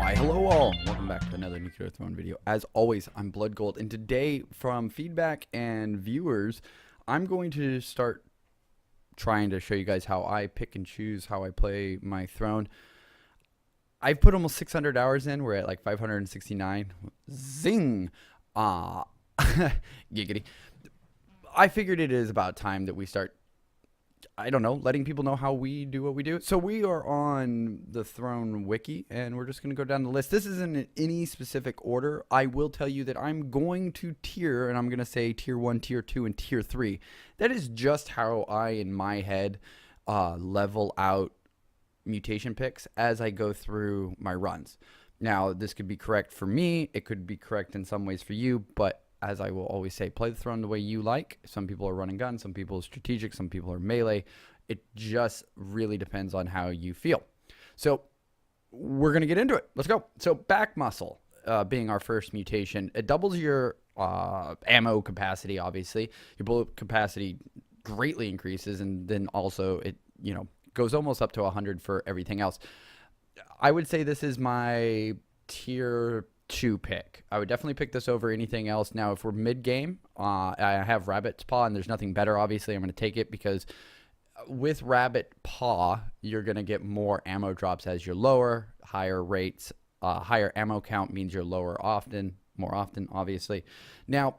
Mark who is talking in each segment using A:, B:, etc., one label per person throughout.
A: Why, hello all! Welcome back to another Nuclear Throne video. As always, I'm Blood Gold, and today, from feedback and viewers, I'm going to start trying to show you guys how I pick and choose how I play my throne. I've put almost 600 hours in. We're at like 569. Zing! Giggity. I figured it is about time that we start, I don't know, letting people know how we do what we do. So we are on the Throne Wiki, and we're just going to go down the list. This isn't in any specific order. I will tell you that I'm going to tier, and I'm going to say tier 1, tier 2, and tier 3. That is just how I, in my head, level out mutation picks as I go through my runs. Now, this could be correct for me. It could be correct in some ways for you, but as I will always say, play the throne the way you like. Some people are running guns, some people are strategic, some people are melee. It just really depends on how you feel. So we're going to get into it. Let's go. So back muscle being our first mutation, it doubles your ammo capacity, obviously. Your bullet capacity greatly increases, and then also it, goes almost up to 100 for everything else. I would say this is my tier 2 pick. I would definitely pick this over anything else. Now, if we're mid-game, I have Rabbit's Paw, and there's nothing better, obviously. I'm going to take it because with Rabbit Paw, you're going to get more ammo drops as you're lower. Higher rates, higher ammo count means you're lower more often, obviously. Now,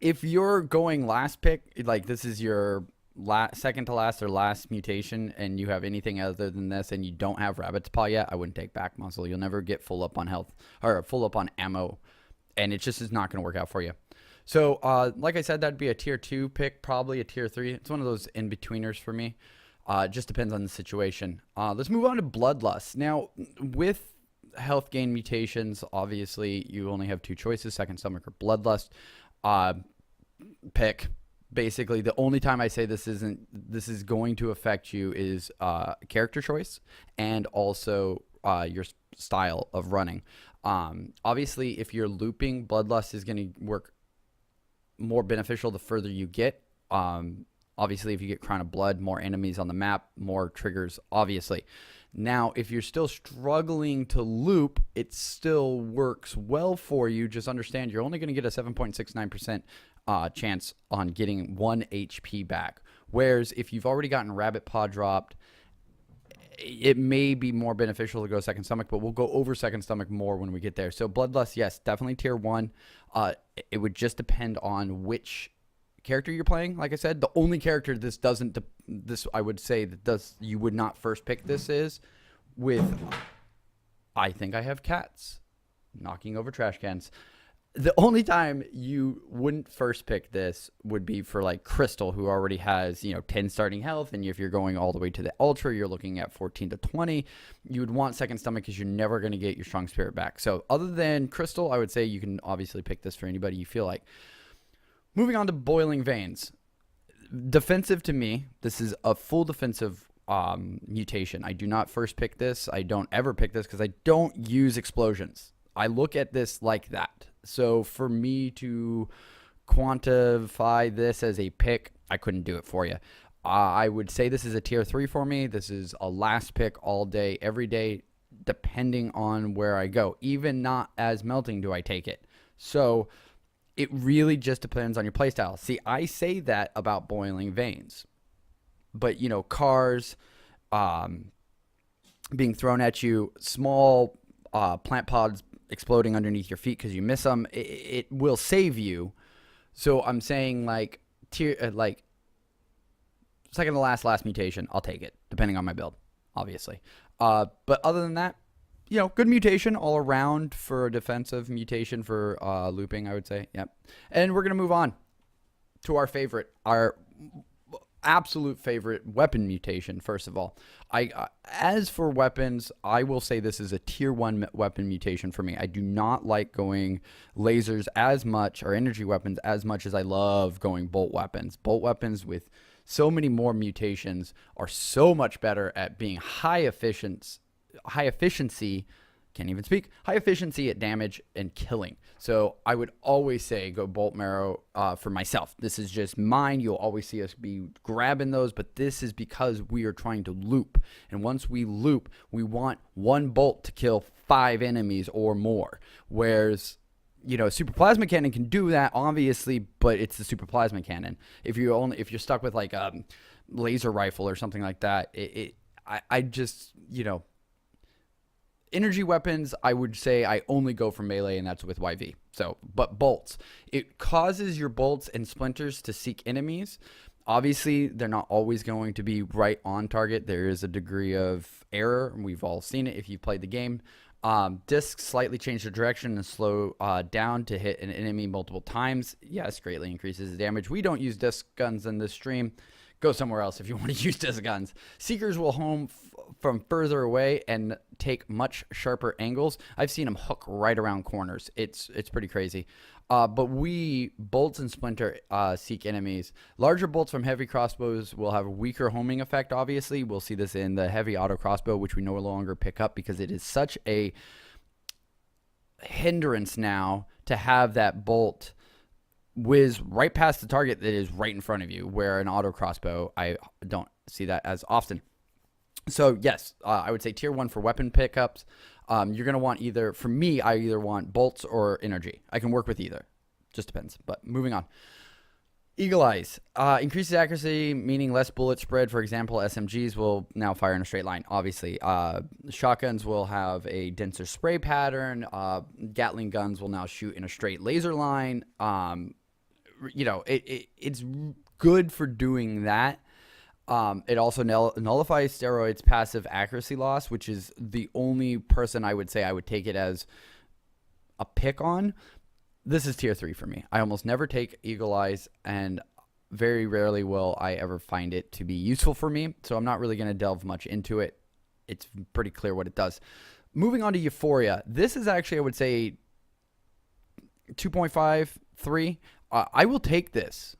A: if you're going last pick, like this is your second to last or last mutation, and you have anything other than this and you don't have Rabbit's Paw yet, I wouldn't take back muscle. You'll never get full up on health or full up on ammo, and it just is not going to work out for you. So like I said, that'd be a tier 2 pick, probably a tier 3. It's one of those in-betweeners for me. It just depends on the situation. Let's move on to Bloodlust. Now, with health gain mutations, obviously you only have two choices: Second Stomach or Bloodlust. Pick. Basically, the only time I say this is going to affect you is character choice and also your style of running. Obviously, if you're looping, Bloodlust is going to work more beneficial the further you get. Obviously, if you get Crown of Blood, more enemies on the map, more triggers, obviously. Now, if you're still struggling to loop, it still works well for you. Just understand you're only going to get a 7.69% chance on getting 1 HP back. Whereas if you've already gotten Rabbit Paw dropped, it may be more beneficial to go Second Stomach, but we'll go over Second Stomach more when we get there. So Bloodlust, yes, definitely tier 1. It would just depend on which character you're playing. Like I said, the only character I would say that you would not first pick this is with, I think I have cats knocking over trash cans. The only time you wouldn't first pick this would be for like Crystal, who already has 10 starting health, and if you're going all the way to the Ultra, you're looking at 14 to 20. You would want Second Stomach because you're never going to get your Strong Spirit back. So other than Crystal, I would say you can obviously pick this for anybody you feel like. Moving on to Boiling Veins. Defensive to me, this is a full defensive mutation. I do not first pick this. I don't ever pick this because I don't use explosions. I look at this like that. So for me to quantify this as a pick, I couldn't do it for you. I would say this is a tier 3 for me. This is a last pick all day, every day, depending on where I go. Even not as melting do I take it. So it really just depends on your playstyle. See, I say that about Boiling Veins, but cars being thrown at you, small plant pods exploding underneath your feet because you miss them, it will save you. So I'm saying like second to last mutation, I'll take it depending on my build, obviously. But other than that, good mutation all around for a defensive mutation for looping, I would say. Yep. And we're going to move on to our absolute favorite weapon mutation. First of all, as for weapons, I will say this is a tier 1 weapon mutation for me. I do not like going lasers as much, or energy weapons as much, as I love going bolt weapons. Bolt weapons with so many more mutations are so much better at being high efficiency can't even speak, high efficiency at damage and killing. So I would always say go bolt marrow for myself. This is just mine. You'll always see us be grabbing those, but this is because we are trying to loop. And once we loop, we want one bolt to kill 5 enemies or more. Whereas, super plasma cannon can do that, obviously, but it's the super plasma cannon. If you're stuck with like a laser rifle or something like that, I just, energy weapons, I would say I only go for melee, and that's with YV. So, but bolts, it causes your bolts and splinters to seek enemies. Obviously, they're not always going to be right on target. There is a degree of error, and we've all seen it if you've played the game. Discs slightly change the direction and slow down to hit an enemy multiple times. Yes, greatly increases the damage. We don't use disc guns in this stream. Go somewhere else if you want to use disc guns. Seekers will home from further away and take much sharper angles. I've seen them hook right around corners. It's pretty crazy. But bolts and splinter seek enemies. Larger bolts from heavy crossbows will have a weaker homing effect, obviously. We'll see this in the heavy auto crossbow, which we no longer pick up because it is such a hindrance now to have that bolt whiz right past the target that is right in front of you, where an auto crossbow, I don't see that as often. So yes, I would say tier 1 for weapon pickups. You're going to want either, for me, I either want bolts or energy. I can work with either. Just depends. But moving on. Eagle Eyes. Increases accuracy, meaning less bullet spread. For example, SMGs will now fire in a straight line, obviously. Shotguns will have a denser spray pattern. Gatling guns will now shoot in a straight laser line. It's good for doing that. It also nullifies steroids' passive accuracy loss, which is the only person I would say I would take it as a pick on. This is tier 3 for me. I almost never take Eagle Eyes, and very rarely will I ever find it to be useful for me. So I'm not really going to delve much into it. It's pretty clear what it does. Moving on to Euphoria. This is actually, I would say, 2.5, 3. I will take this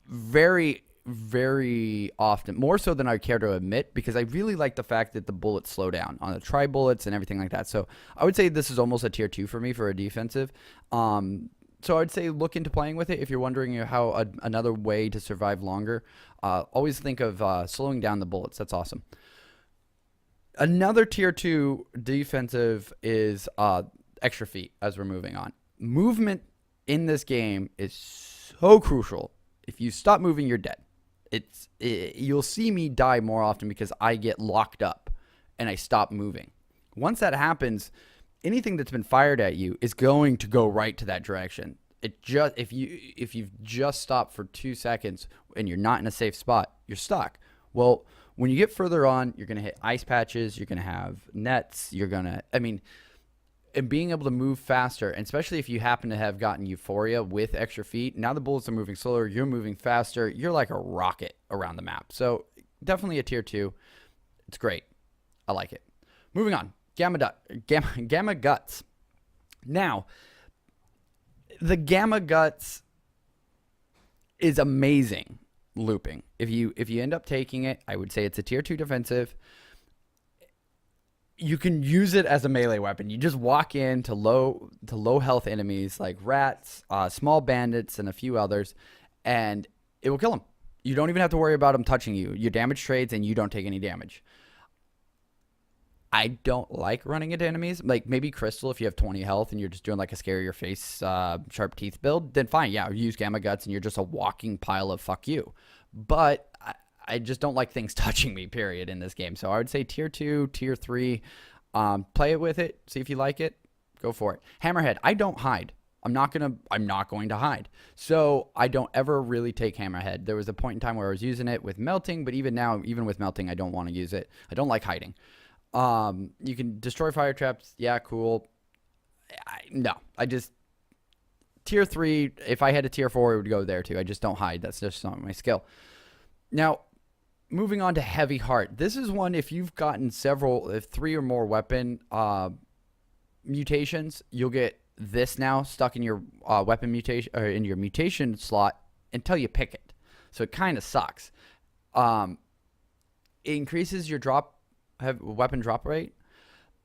A: very, very often, more so than I care to admit, because I really like the fact that the bullets slow down on the tri-bullets and everything like that. So I would say this is almost a tier 2 for me for a defensive. So I would say look into playing with it if you're wondering how another way to survive longer. Always think of slowing down the bullets. That's awesome. Another tier 2 defensive is extra feet as we're moving on. Movement in this game is so crucial. If you stop moving, you're dead. You'll see me die more often because I get locked up and I stop moving. Once that happens, anything that's been fired at you is going to go right to that direction. If you've just stopped for 2 seconds and you're not in a safe spot, you're stuck. Well, when you get further on, you're going to hit ice patches, you're going to have nets, and being able to move faster, and especially if you happen to have gotten Euphoria with extra feet, now the bullets are moving slower, you're moving faster, you're like a rocket around the map. So definitely a tier 2. It's great. I like it. Moving on. Gamma Guts. Now, the Gamma Guts is amazing looping. If you end up taking it, I would say it's a tier 2 defensive. You can use it as a melee weapon. You just walk into low health enemies like rats, small bandits, and a few others, and it will kill them. You don't even have to worry about them touching you. Your damage trades, and you don't take any damage. I don't like running into enemies. Like maybe Crystal, if you have 20 health and you're just doing like a scare your face, sharp teeth build, then fine. Yeah, use Gamma Guts, and you're just a walking pile of fuck you. But I just don't like things touching me, period, in this game. So I would say tier 2, tier 3. Play it with it. See if you like it. Go for it. Hammerhead. I don't hide. I'm not going to hide. So I don't ever really take Hammerhead. There was a point in time where I was using it with melting, but even now, even with melting, I don't want to use it. I don't like hiding. You can destroy fire traps. Yeah, cool. Tier 3, if I had a tier 4, it would go there too. I just don't hide. That's just not my skill. Now, moving on to Heavy Heart. This is one, if you've gotten 3 or more weapon mutations, you'll get this now stuck in your weapon mutation, or in your mutation slot until you pick it. So it kind of sucks. It increases your weapon drop rate.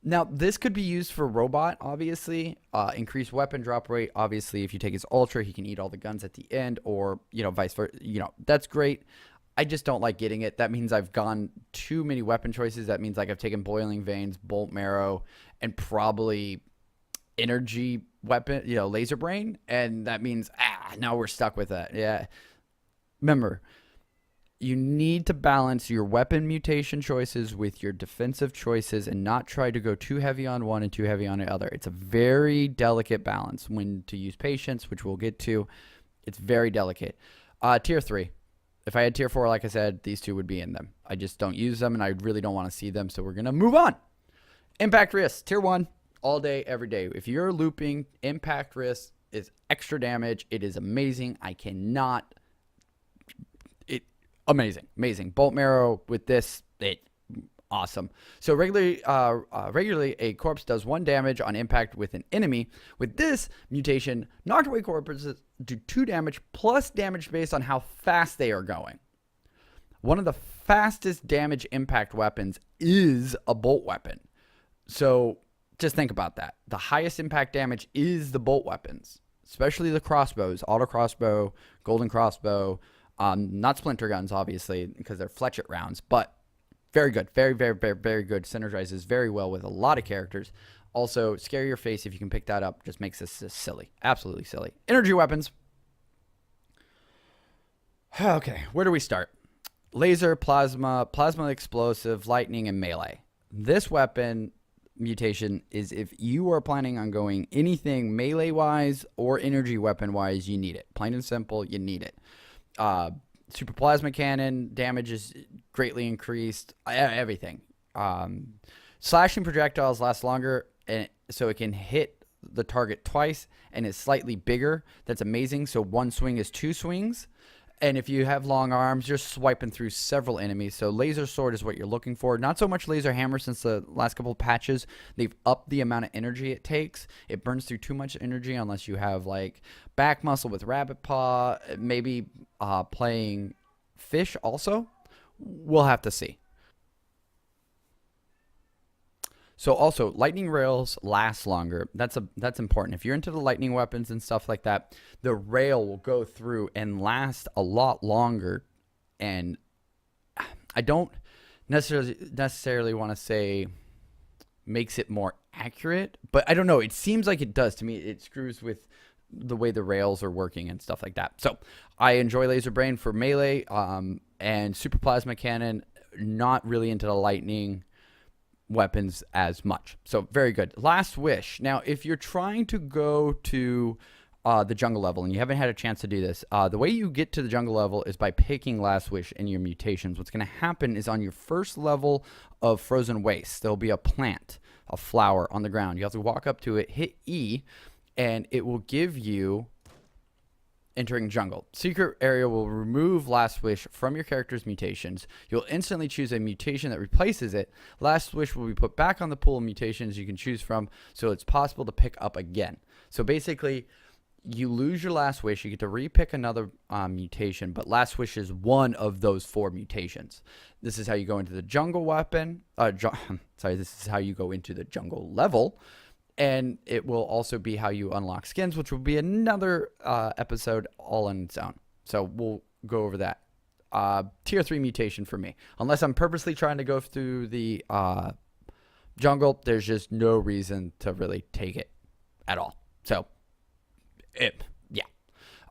A: Now, this could be used for robot, obviously. Increased weapon drop rate, obviously. If you take his ultra, he can eat all the guns at the end, or vice versa. That's great. I just don't like getting it. That means I've gone too many weapon choices. That means like I've taken boiling veins, bolt marrow, and probably energy weapon, laser brain, and that means now we're stuck with that. Yeah. Remember, you need to balance your weapon mutation choices with your defensive choices and not try to go too heavy on one and too heavy on the other. It's a very delicate balance. When to use patience, which we'll get to, it's very delicate. Tier 3. If I had tier 4, like I said, these two would be in them. I just don't use them, and I really don't want to see them, so we're going to move on. Impact risk, tier 1, all day, every day. If you're looping, impact risk is extra damage. It is amazing. I cannot... Amazing. Bolt marrow with this, awesome. So regularly, a corpse does 1 damage on impact with an enemy. With this mutation, knocked away corpses do 2 damage plus damage based on how fast they are going. One of the fastest damage impact weapons is a bolt weapon. So just think about that. The highest impact damage is the bolt weapons, especially the crossbows, auto crossbow, golden crossbow. Not splinter guns, obviously, because they're fletchet rounds, but very good. Very, very, very, very good. Synergizes very well with a lot of characters. Also, scare your face if you can pick that up. Just makes this silly. Absolutely silly. Energy weapons. Okay, where do we start? Laser, plasma explosive, lightning, and melee. This weapon mutation is if you are planning on going anything melee-wise or energy weapon-wise, you need it. Plain and simple, you need it. Super plasma cannon damage is greatly increased. Everything. Slashing projectiles last longer, and so it can hit the target twice, and it's slightly bigger. That's amazing. So 1 swing is 2 swings, and if you have long arms, you're swiping through several enemies. So laser sword is what you're looking for. Not so much laser hammer, since the last couple of patches they've upped the amount of energy it takes. It burns through too much energy unless you have like back muscle with rabbit paw, maybe playing fish also. We'll have to see. So also, lightning rails last longer. That's important. If you're into the lightning weapons and stuff like that, the rail will go through and last a lot longer. And I don't necessarily want to say makes it more accurate, but I don't know. It seems like it does to me. It screws with the way the rails are working and stuff like that. So I enjoy laser brain for melee, and super plasma cannon. Not really into the lightning weapons as much. So very good. Last wish. Now, if you're trying to go to the jungle level and you haven't had a chance to do this, the way you get to the jungle level is by picking last wish in your mutations. What's going to happen is on your first level of frozen waste, there'll be a plant, a flower on the ground. You have to walk up to it, hit E, and it will give you entering jungle. Secret area will remove last wish from your character's mutations. You'll instantly choose a mutation that replaces it. Last wish will be put back on the pool of mutations you can choose from, so it's possible to pick up again. So basically, you lose your last wish, you get to repick another mutation, but last wish is one of those 4 mutations. This is how you go into the jungle weapon. This is how you go into the jungle level. And it will also be how you unlock skins, which will be another episode all on its own. So we'll go over that. Tier 3 mutation for me. Unless I'm purposely trying to go through the jungle, there's just no reason to really take it at all. So, yeah.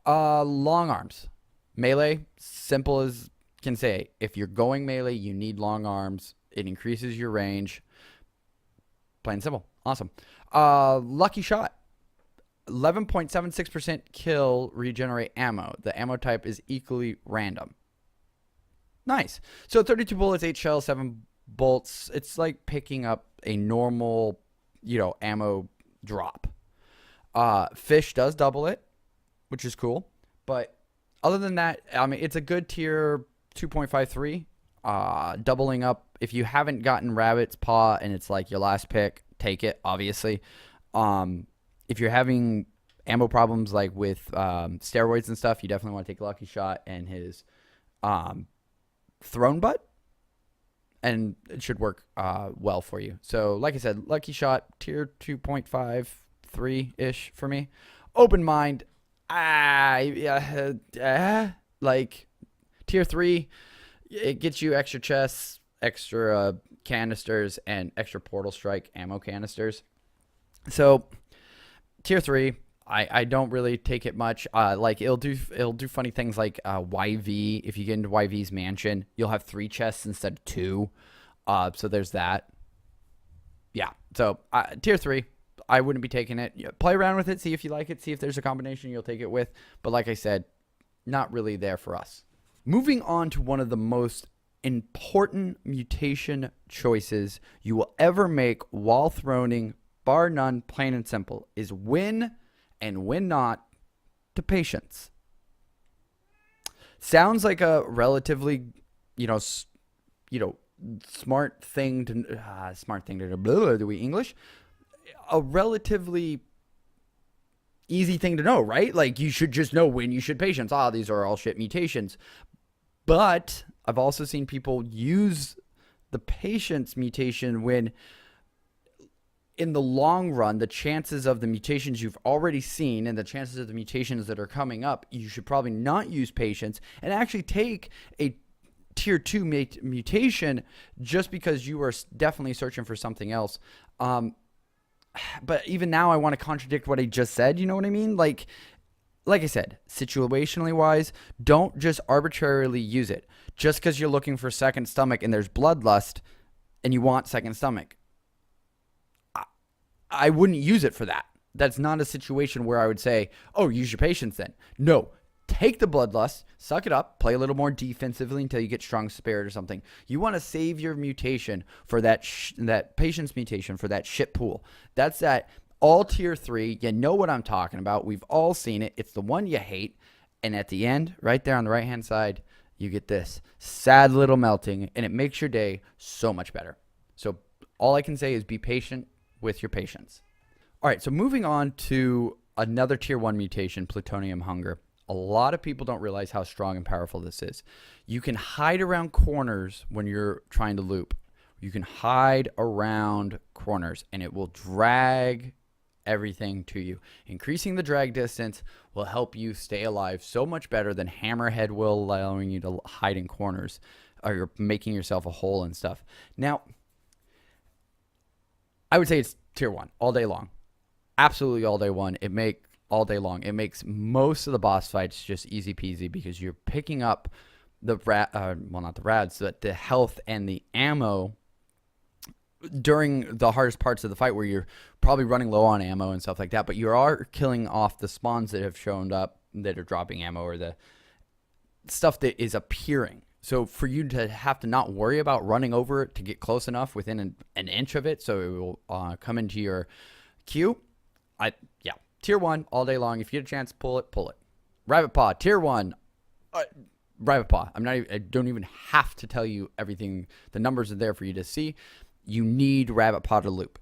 A: Long arms. Melee, simple as can say. If you're going melee, you need long arms. It increases your range. Plain simple. Awesome. Lucky shot. 11.76% kill regenerate ammo. The ammo type is equally random. Nice. So 32 bullets, 8 shells, 7 bolts. It's like picking up a normal, ammo drop. Fish does double it, which is cool. But other than that, I mean, it's a good tier 2.53. Doubling up. If you haven't gotten rabbit's paw and it's like your last pick, take it, obviously. If you're having ammo problems like with steroids and stuff, you definitely want to take Lucky Shot and his Throne Butt. and it should work well for you. So like I said, lucky shot tier 2.5, 3-ish for me. Open mind, like tier 3, it gets you extra chests, extra canisters, and extra portal strike ammo canisters. So tier 3, I don't really take it much. Like it'll do funny things like YV. If you get into YV's mansion, you'll have 3 chests instead of 2. So there's that. Yeah. So tier 3, I wouldn't be taking it. Play around with it, see if you like it, see if there's a combination you'll take it with. But like I said, not really there for us. Moving on to one of the most important mutation choices you will ever make while throning, bar none, plain and simple, is when and when not to patience. Sounds like a relatively, smart thing to do we English? A relatively easy thing to know, right? Like you should just know when you should patience. These are all shit mutations. But I've also seen people use the patience mutation when in the long run, the chances of the mutations you've already seen and the chances of the mutations that are coming up, you should probably not use patience and actually take a tier 2 mutation just because you are definitely searching for something else. But even now I want to contradict what I just said. You know what I mean? Like I said, situationally wise, don't just arbitrarily use it. Just because you're looking for second stomach and there's bloodlust and you want second stomach, I wouldn't use it for that. That's not a situation where I would say, oh, use your patience then. No, take the bloodlust, suck it up, play a little more defensively until you get strong spirit or something. You want to save your mutation for that patience mutation for that shit pool. That's that all tier 3. You know what I'm talking about. We've all seen it. It's the one you hate. And at the end, right there on the right-hand side, you get this sad little melting, and it makes your day so much better. So all I can say is be patient with your patience. All right, so moving on to another tier 1 mutation, plutonium hunger. A lot of people don't realize how strong and powerful this is. You can hide around corners when you're trying to loop. You can hide around corners, and it will drag everything to you. Increasing the drag distance will help you stay alive so much better than Hammerhead will, allowing you to hide in corners or you're making yourself a hole and stuff. Now, I would say it's tier 1 all day long. Absolutely all day long. All day long. It makes most of the boss fights just easy peasy because you're picking up the not the rads, but the health and the ammo during the hardest parts of the fight where you're probably running low on ammo and stuff like that, but you are killing off the spawns that have shown up that are dropping ammo or the stuff that is appearing. So for you to have to not worry about running over it to get close enough within an inch of it so it will come into your queue, tier 1 all day long. If you get a chance, pull it. Rabbit Paw, tier 1. Rabbit Paw. I don't even have to tell you everything. The numbers are there for you to see. You need Rabbit Paw to loop.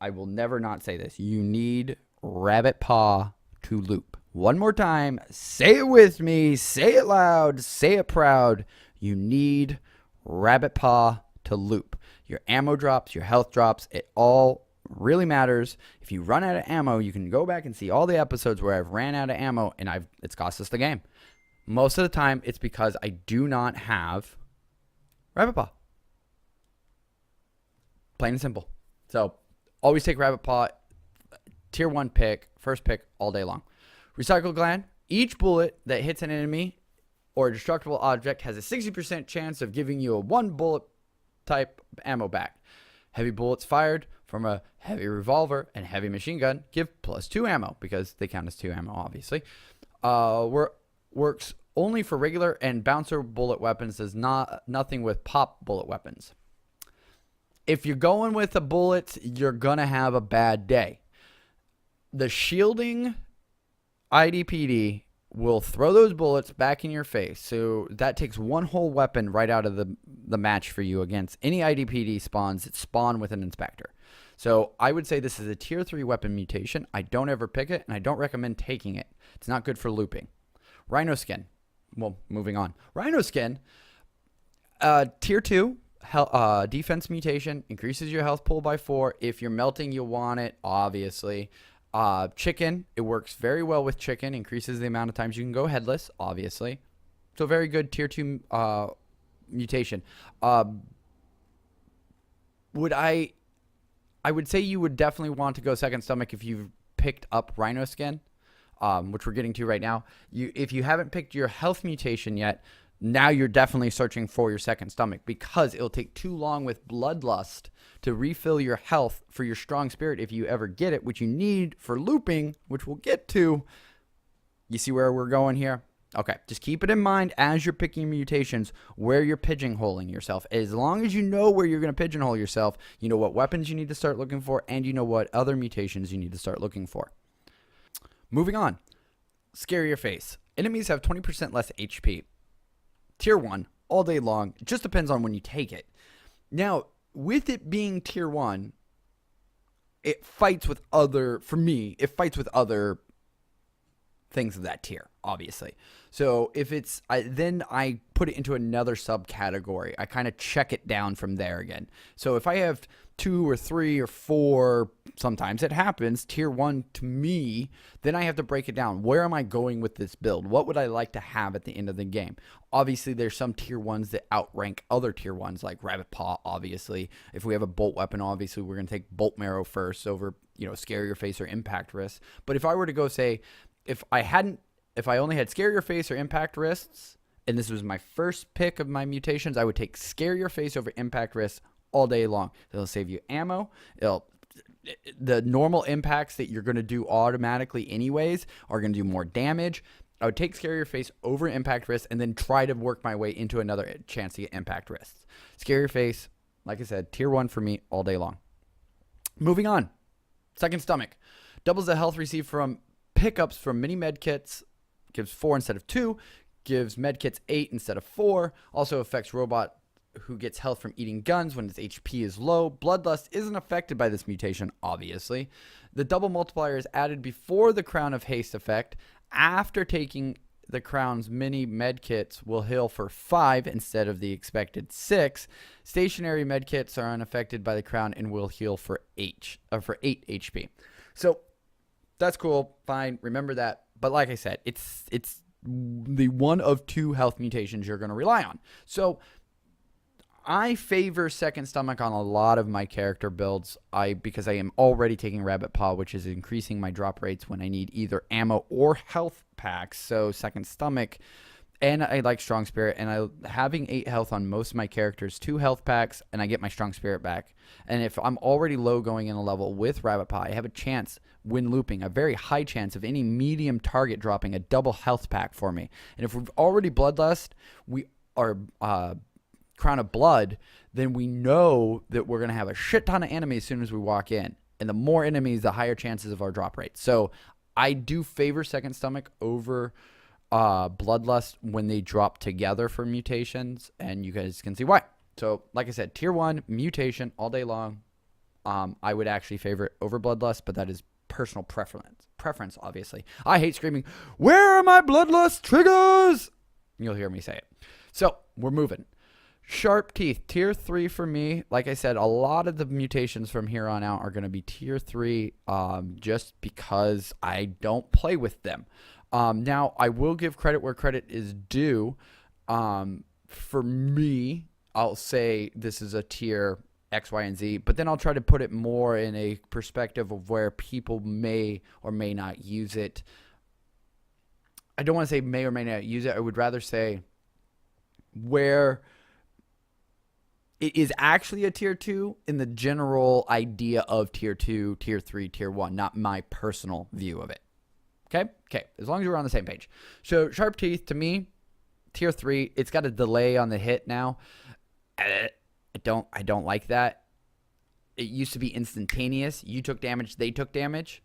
A: I will never not say this. You need Rabbit Paw to loop. One more time. Say it with me. Say it loud. Say it proud. You need Rabbit Paw to loop. Your ammo drops, your health drops. It all really matters. If you run out of ammo, you can go back and see all the episodes where I've ran out of ammo and it's cost us the game. Most of the time, it's because I do not have Rabbit Paw. Plain and simple. So always take Rabbit Paw. Tier 1 pick, first pick all day long. Recycle Gland. Each bullet that hits an enemy or a destructible object has a 60% chance of giving you a 1 bullet type ammo back. Heavy bullets fired from a heavy revolver and heavy machine gun give +2 ammo because they count as 2 ammo, obviously. Works only for regular and bouncer bullet weapons. Does nothing with pop bullet weapons. If you're going with the bullets, you're going to have a bad day. The shielding IDPD will throw those bullets back in your face. So that takes one whole weapon right out of the match for you against any IDPD spawns that spawn with an inspector. So I would say this is a tier 3 weapon mutation. I don't ever pick it, and I don't recommend taking it. It's not good for looping. Rhino Skin. Well, moving on. Rhino Skin, tier 2. Defense mutation increases your health pool by 4. If you're melting, you want it, obviously. Chicken, it works very well with chicken. Increases the amount of times you can go headless, obviously. So very good tier 2 mutation. I would say you would definitely want to go second stomach if you've picked up rhino skin, which we're getting to right now. If you haven't picked your health mutation yet, now you're definitely searching for your second stomach, because it'll take too long with bloodlust to refill your health for your strong spirit if you ever get it, which you need for looping, which we'll get to. You see where we're going here? Okay, just keep it in mind as you're picking mutations where you're pigeonholing yourself. As long as you know where you're going to pigeonhole yourself, you know what weapons you need to start looking for, and you know what other mutations you need to start looking for. Moving on. Scare your face. Enemies have 20% less HP. Tier 1, all day long. It just depends on when you take it. Now, with it being tier 1, it fights with other, for me, it fights with other things of that tier, obviously. So if it's, then I put it into another subcategory. I kind of check it down from there again. So if I have 2 or 3 or 4, sometimes it happens, tier 1 to me, then I have to break it down. Where am I going with this build? What would I like to have at the end of the game? Obviously, there's some tier 1s that outrank other tier 1s, like Rabbit Paw, obviously. If we have a bolt weapon, obviously, we're going to take Bolt Marrow first over, Scare Your Face or Impact Wrist. But if I were to go say, if I only had Scare Your Face or Impact Wrists, and this was my first pick of my mutations, I would take Scare Your Face over Impact Wrists all day long. It'll save you ammo. The normal impacts that you're going to do automatically anyways are going to do more damage. I would take Scare Your Face over Impact Wrists and then try to work my way into another chance to get Impact Wrists. Scare Your Face, like I said, tier 1 for me all day long. Moving on. Second stomach. Doubles the health received from pickups from mini medkits. Gives 4 instead of 2. Gives medkits 8 instead of 4. Also affects robot who gets health from eating guns when its HP is low. Bloodlust isn't affected by this mutation, obviously. The double multiplier is added before the Crown of Haste effect. After taking the Crown's mini medkits will heal for 5 instead of the expected 6. Stationary medkits are unaffected by the Crown and will heal for 8 HP. So that's cool, fine, remember that. But like I said, it's the one of 2 health mutations you're going to rely on. So I favor second stomach on a lot of my character builds because I am already taking Rabbit Paw, which is increasing my drop rates when I need either ammo or health packs. So second stomach, and I like strong spirit, and having 8 health on most of my characters, 2 health packs, and I get my strong spirit back. And if I'm already low going in a level with Rabbit Paw, I have a chance when looping, a very high chance of any medium target dropping a double health pack for me. And if we've already bloodlust, we are Crown of Blood, then we know that we're going to have a shit ton of enemies as soon as we walk in. And the more enemies, the higher chances of our drop rate. So I do favor second stomach over Bloodlust when they drop together for mutations, and you guys can see why. So like I said, tier 1 mutation all day long. I would actually favor it over Bloodlust, but that is personal preference, obviously. I hate screaming, "Where are my Bloodlust triggers?" You'll hear me say it. So we're moving. Sharp Teeth, tier 3 for me. Like I said, a lot of the mutations from here on out are going to be tier 3 just because I don't play with them. Now, I will give credit where credit is due. For me, I'll say this is a tier X, Y, and Z, but then I'll try to put it more in a perspective of where people may or may not use it. I don't want to say may or may not use it. I would rather say where it is actually a tier 2 in the general idea of tier 2, tier 3, tier 1, not my personal view of it. Okay? Okay. As long as we're on the same page. So Sharp Teeth, to me, tier 3, it's got a delay on the hit now. I don't like that. It used to be instantaneous. You took damage, they took damage.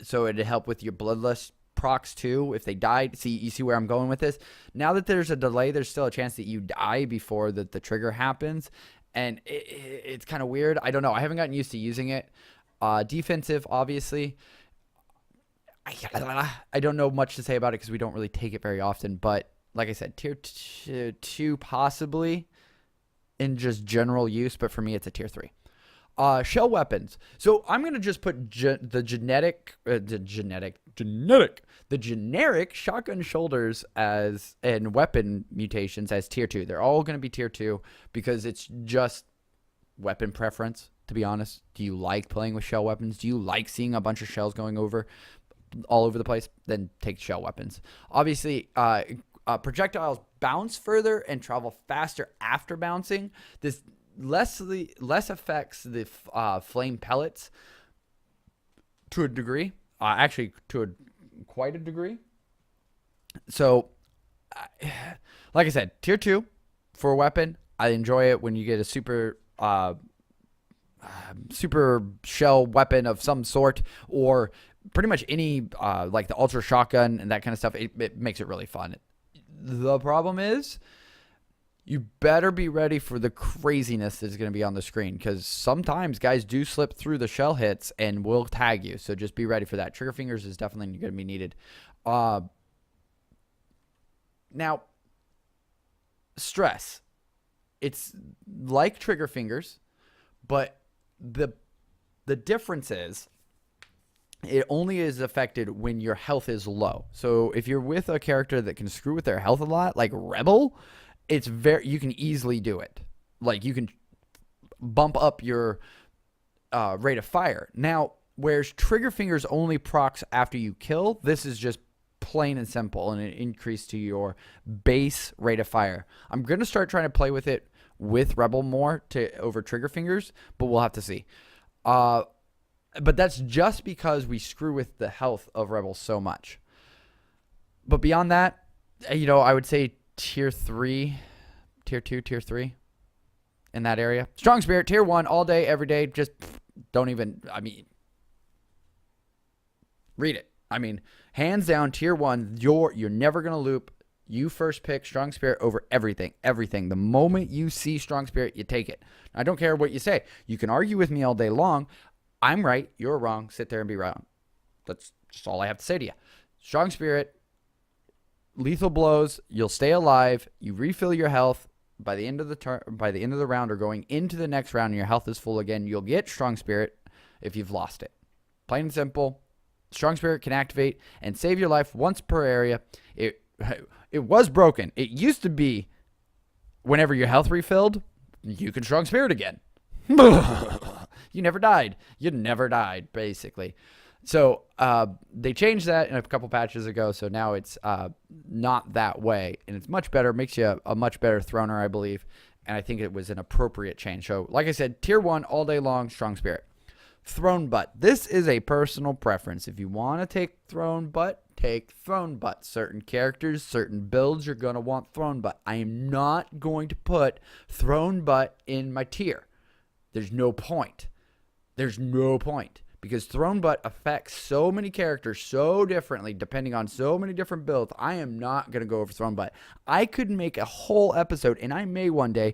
A: So it'd help with your Bloodlust procs too if they died. You see where I'm going with this? Now that there's a delay, there's still a chance that you die before the trigger happens. And it's kind of weird. I don't know. I haven't gotten used to using it. Defensive, obviously. I don't know much to say about it because we don't really take it very often. But like I said, tier 2 possibly. in just general use, but for me, it's a tier 3. Shell weapons. So I'm gonna just put the generic shotgun shoulders as and weapon mutations as tier 2. They're all gonna be tier 2 because it's just weapon preference. To be honest, do you like playing with shell weapons? Do you like seeing a bunch of shells going all over the place? Then take shell weapons. Obviously, projectiles bounce further and travel faster after bouncing. This less affects the flame pellets to a degree. Actually, to quite a degree. So, like I said, tier 2 for a weapon. I enjoy it when you get a super shell weapon of some sort, or pretty much any like the ultra shotgun and that kind of stuff. It makes it really fun. The problem is you better be ready for the craziness that's going to be on the screen, because sometimes guys do slip through the shell hits and will tag you. So just be ready for that. Trigger fingers is definitely going to be needed. Now, stress. It's like trigger fingers, but the difference is it only is affected when your health is low. So if you're with a character that can screw with their health a lot, like Rebel, you can easily do it. Like you can bump up your rate of fire. Now, whereas trigger fingers only procs after you kill, this is just plain and simple, and an increase to your base rate of fire. I'm going to start trying to play with it with Rebel more over trigger fingers, but we'll have to see. But that's just because we screw with the health of Rebel so much. But beyond that, I would say tier 3, tier 2, tier 3 in that area. Strong Spirit, tier 1, all day, every day. Just don't even, read it. Hands down, tier 1, you're never going to loop. You first pick Strong Spirit over everything. Everything. The moment you see Strong Spirit, you take it. I don't care what you say. You can argue with me all day long. I'm right. You're wrong. Sit there and be wrong. That's just all I have to say to you. Strong Spirit, lethal blows. You'll stay alive. You refill your health by the end of the round, or going into the next round, and your health is full again. You'll get Strong Spirit if you've lost it. Plain and simple. Strong Spirit can activate and save your life once per area. It was broken. It used to be whenever your health refilled, you can Strong Spirit again. You never died. You never died, basically. So they changed that in a couple patches ago, so now it's not that way, and it's much better. Makes you a much better throner, I believe, and I think it was an appropriate change. So like I said, tier 1 all day long, Strong Spirit. Throne Butt. This is a personal preference. If you want to take Throne Butt, take Throne Butt. Certain characters, certain builds, you're going to want Throne Butt. I am not going to put Throne Butt in my tier. There's no point. There's no point. Because Throne Butt affects so many characters so differently, depending on so many different builds. I am not going to go over Throne Butt. I could make a whole episode, and I may one day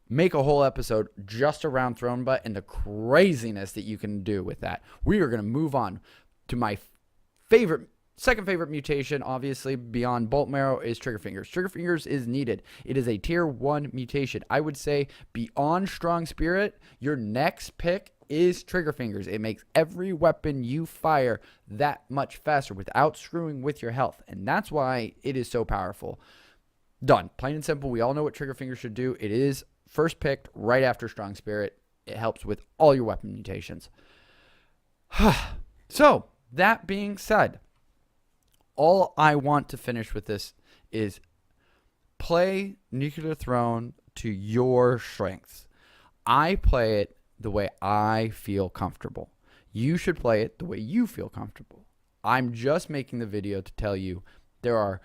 A: make a whole episode just around Throne Butt and the craziness that you can do with that. We are going to move on to my second favorite mutation, obviously, beyond Bolt Marrow, is Trigger Fingers. Trigger Fingers is needed. It is a tier 1 mutation. I would say beyond Strong Spirit, your next pick is Trigger Fingers. It makes every weapon you fire that much faster without screwing with your health, and that's why it is so powerful. Done. Plain and simple. We all know what Trigger Fingers should do. It is first picked right after Strong Spirit. It helps with all your weapon mutations. So, that being said, all I want to finish with this is play Nuclear Throne to your strengths. I play it the way I feel comfortable. You should play it the way you feel comfortable. I'm just making the video to tell you there are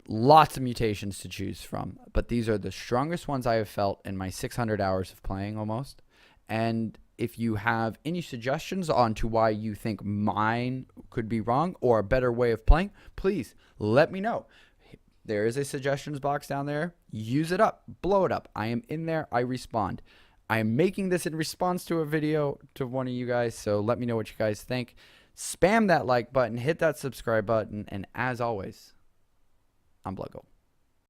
A: lots of mutations to choose from, but these are the strongest ones I have felt in my 600 hours of playing almost. And if you have any suggestions on to why you think mine could be wrong or a better way of playing, please let me know. There is a suggestions box down there. Use it up. Blow it up. I am in there. I respond. I am making this in response to a video to one of you guys, so let me know what you guys think. Spam that like button. Hit that subscribe button. And as always, I'm Bluggo.